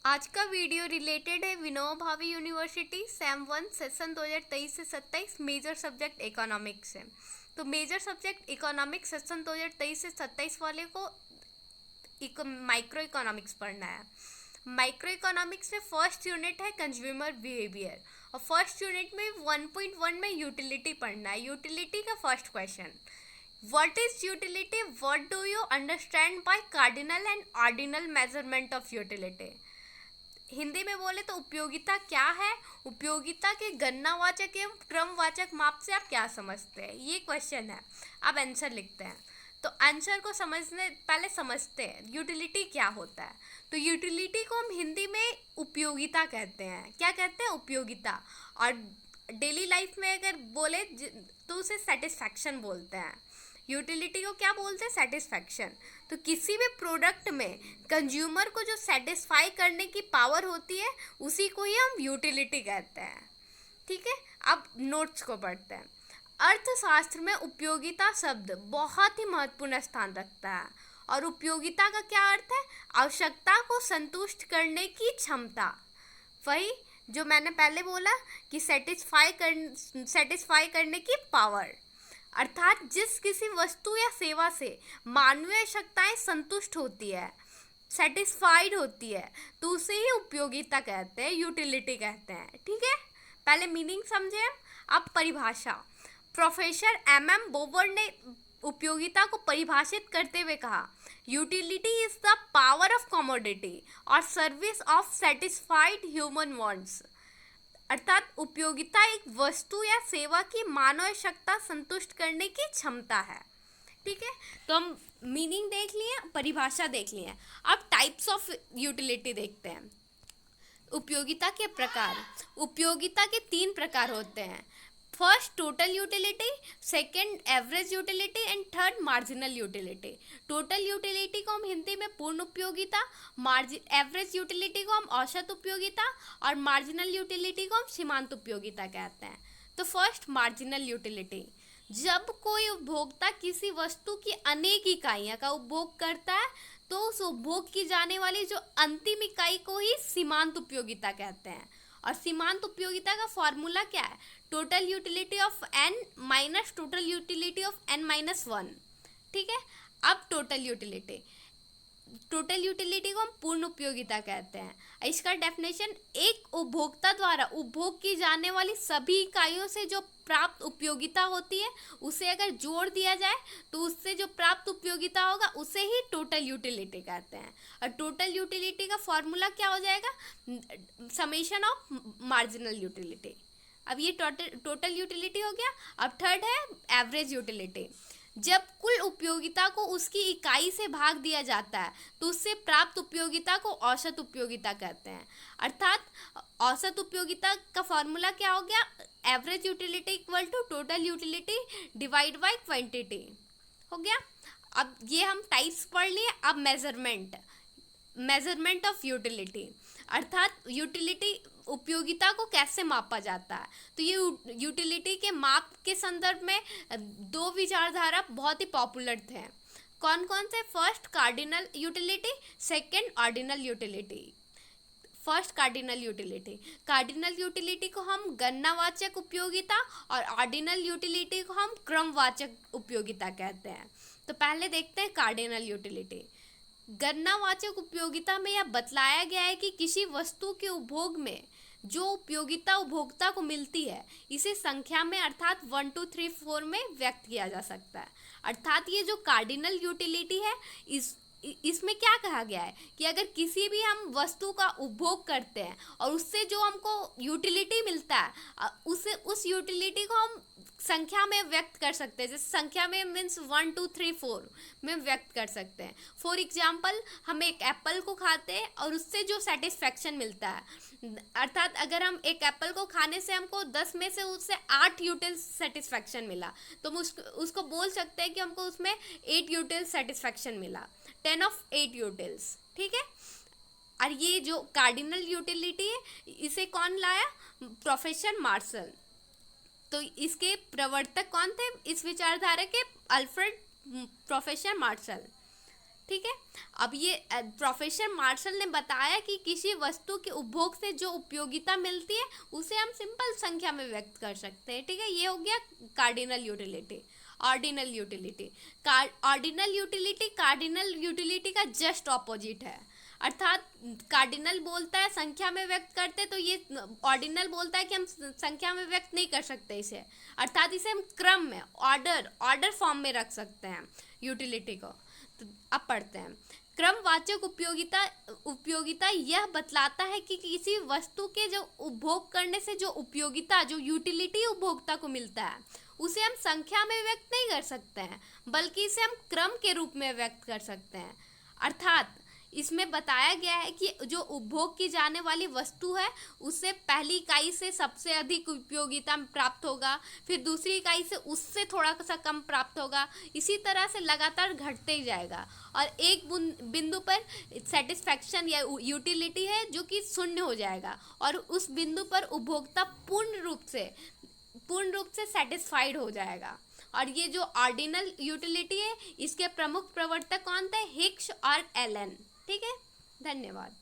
आज का video related है Vinoba Bhave university Sam 1 session 2023 से 27 मेजर सब्जेक्ट इकोनॉमिक्स से। तो मेजर सब्जेक्ट इकोनॉमिक्स सेशन 2023 से 27 वाले को माइक्रो इकोनॉमिक्स पढ़ना है। माइक्रो इकोनॉमिक्स में फर्स्ट यूनिट है कंज्यूमर बिहेवियर और फर्स्ट यूनिट में 1.1 में यूटिलिटी पढ़ना है। यूटिलिटी का first question, what is utility, what do you understand by cardinal and ordinal measurement of utility. Hindi में बोले तो उपयोगिता क्या है, उपयोगिता के गणनावाचक एवं क्रमवाचक माप से आप क्या समझते हैं, ये क्वेश्चन है। आप आंसर लिखते हैं। तो आंसर को समझने पहले समझते हैं यूटिलिटी क्या होता है। तो यूटिलिटी को हम हिंदी में उपयोगिता कहते हैं। क्या कहते हैं? उपयोगिता। और डेली लाइफ में अगर बोले तो उसे सेटिस्फैक्शन बोलते हैं। यूटिलिटी को क्या बोलते हैं? सेटिस्फैक्शन। तो किसी भी प्रोडक्ट में कंज्यूमर को जो सेटिस्फाई करने की पावर होती है उसी को ही हम यूटिलिटी कहते हैं। ठीक है, अब नोट्स को पढ़ते हैं। अर्थशास्त्र में उपयोगिता शब्द बहुत ही महत्वपूर्ण स्थान रखता है। और उपयोगिता का क्या अर्थ है? आवश्यकता को संतुष्ट करने की क्षमता। वही जो मैंने पहले बोला कि सेटिस्फाई करने की पावर, अर्थात जिस किसी वस्तु या सेवा से मानवीय आवश्यकताएं संतुष्ट होती है, सेटिस्फाइड होती है, तो उसे ही उपयोगिता कहते हैं, यूटिलिटी कहते हैं। ठीक है, पहले मीनिंग समझे हम। अब परिभाषा, प्रोफेसर एम बोवर ने उपयोगिता को परिभाषित करते हुए कहा, utility is the power of commodity और service of satisfied human wants. अर्थात उपयोगिता एक वस्तु या सेवा की मानव आवश्यकता संतुष्ट करने की क्षमता है। ठीक है, तो हम मीनिंग देख लिए, परिभाषा देख लिए। अब टाइप्स ऑफ यूटिलिटी देखते हैं। उपयोगिता के प्रकार, उपयोगिता के 3 प्रकार होते हैं। First total utility, second average utility and third marginal utility. Total utility को हम हिंदी में पूर्ण उपयोगिता, एवरेज यूटिलिटी को हम औसत उपयोगिता और मार्जिनल यूटिलिटी को हम सीमांत उपयोगिता कहते हैं। तो फर्स्ट मार्जिनल यूटिलिटी, जब कोई उपभोक्ता किसी वस्तु की अनेक इकाइयों का उपभोग करता है तो उस उपभोग की जाने वाली जो अंतिम इकाई को ही सीमांत उपयोगिता कहते हैं। और सीमांत उपयोगिता का फॉर्मूला क्या है? Total utility of n minus total utility of n-1। ठीक है, अब टोटल यूटिलिटी, टोटल यूटिलिटी को हम पूर्ण उपयोगिता कहते हैं। इसका डेफिनेशन, एक उपभोक्ता द्वारा उपभोग की जाने वाली सभी इकाइयों से जो प्राप्त उपयोगिता होती है उसे अगर जोड़ दिया जाए तो उससे जो प्राप्त उपयोगिता होगा उसे ही टोटल यूटिलिटी कहते हैं। और टोटल यूटिलिटी का फॉर्मूला क्या हो जाएगा? Summation of marginal utility. अब ये टोटल यूटिलिटी हो गया। अब थर्ड है एवरेज यूटिलिटी, जब कुल उपयोगिता को उसकी इकाई से भाग दिया जाता है तो उससे प्राप्त उपयोगिता को औसत उपयोगिता कहते हैं। अर्थात औसत उपयोगिता का फॉर्मूला क्या हो गया? Average utility equal to total utility divide by quantity हो गया। अब ये हम टाइप्स पढ़ लिए। अब मेजरमेंट ऑफ यूटिलिटी, अर्थात यूटिलिटी उपयोगिता को कैसे मापा जाता है। तो ये यूटिलिटी के माप के संदर्भ में 2 विचारधारा बहुत ही पॉपुलर थे। कौन कौन से? First cardinal utility, second ordinal utility. First cardinal utility, cardinal utility को हम गणनावाचक उपयोगिता और ऑर्डिनल यूटिलिटी को हम क्रमवाचक उपयोगिता कहते हैं। तो पहले देखते हैं कार्डिनल यूटिलिटी। गणनावाचक उपयोगिता में यह बतलाया गया है कि किसी वस्तु के उपभोग में जो उपयोगिता उपभोक्ता को मिलती है इसे संख्या में अर्थात 1 2 3 4 में व्यक्त किया जा सकता है। अर्थात ये जो कार्डिनल यूटिलिटी है इसमें क्या कहा गया है कि अगर किसी भी हम वस्तु का उपभोग करते हैं और उससे जो हमको यूटिलिटी मिलता है उस यूटिलिटी को हम संख्या में व्यक्त कर सकते हैं। जैसे संख्या में मीन्स 1 2 3 4 में व्यक्त कर सकते हैं। फॉर एग्जाम्पल, हम एक एप्पल को खाते हैं और उससे जो सेटिस्फैक्शन मिलता है, अर्थात अगर हम एक एप्पल को खाने से हमको 10 में से उससे 8 यूटिल्स सेटिस्फैक्शन मिला तो हम उसको बोल सकते हैं कि हमको उसमें 8 यूटिल्स सेटिस्फैक्शन मिला, 10 ऑफ 8 यूटिल्स। ठीक है, और ये जो कार्डिनल यूटिलिटी है इसे कौन लाया? Professor Marshall. तो इसके प्रवर्तक कौन थे इस विचारधारा के? Alfred professor Marshall. ठीक है। अब ये प्रोफेसर मार्शल ने बताया कि किसी वस्तु के उपभोग से जो उपयोगिता मिलती है उसे हम सिंपल संख्या में व्यक्त कर सकते हैं, ठीक है। ये हो गया cardinal utility. Ordinal utility, cardinal utility का जस्ट ऑपोजिट है। अर्थात कार्डिनल बोलता है संख्या में व्यक्त करते, तो ये ऑर्डिनल बोलता है कि हम संख्या में व्यक्त नहीं कर सकते इसे, अर्थात इसे हम क्रम में, ऑर्डर फॉर्म में रख सकते हैं यूटिलिटी को। तो अब पढ़ते हैं। क्रमवाचक उपयोगिता यह बतलाता है कि किसी वस्तु के जो उपभोग करने से जो उपयोगिता, जो यूटिलिटी उपभोक्ता को मिलता है, उसे हम संख्या में व्यक्त नहीं कर सकते हैं, बल्कि इसे हम क्रम के रूप में व्यक्त कर सकते हैं। अर्थात इसमें बताया गया है कि जो उपभोग की जाने वाली वस्तु है उससे पहली इकाई से सबसे अधिक उपयोगिता प्राप्त होगा, फिर दूसरी इकाई से उससे थोड़ा सा कम प्राप्त होगा, इसी तरह से लगातार घटते ही जाएगा, और एक बिंदु पर सेटिस्फैक्शन या यूटिलिटी है जो कि शून्य हो जाएगा, और उस बिंदु पर उपभोक्ता पूर्ण रूप से सेटिस्फाइड हो जाएगा। और ये जो ऑर्डिनल यूटिलिटी है इसके प्रमुख प्रवर्तक कौन थे? हिक्स और एलन। ठीक है, धन्यवाद।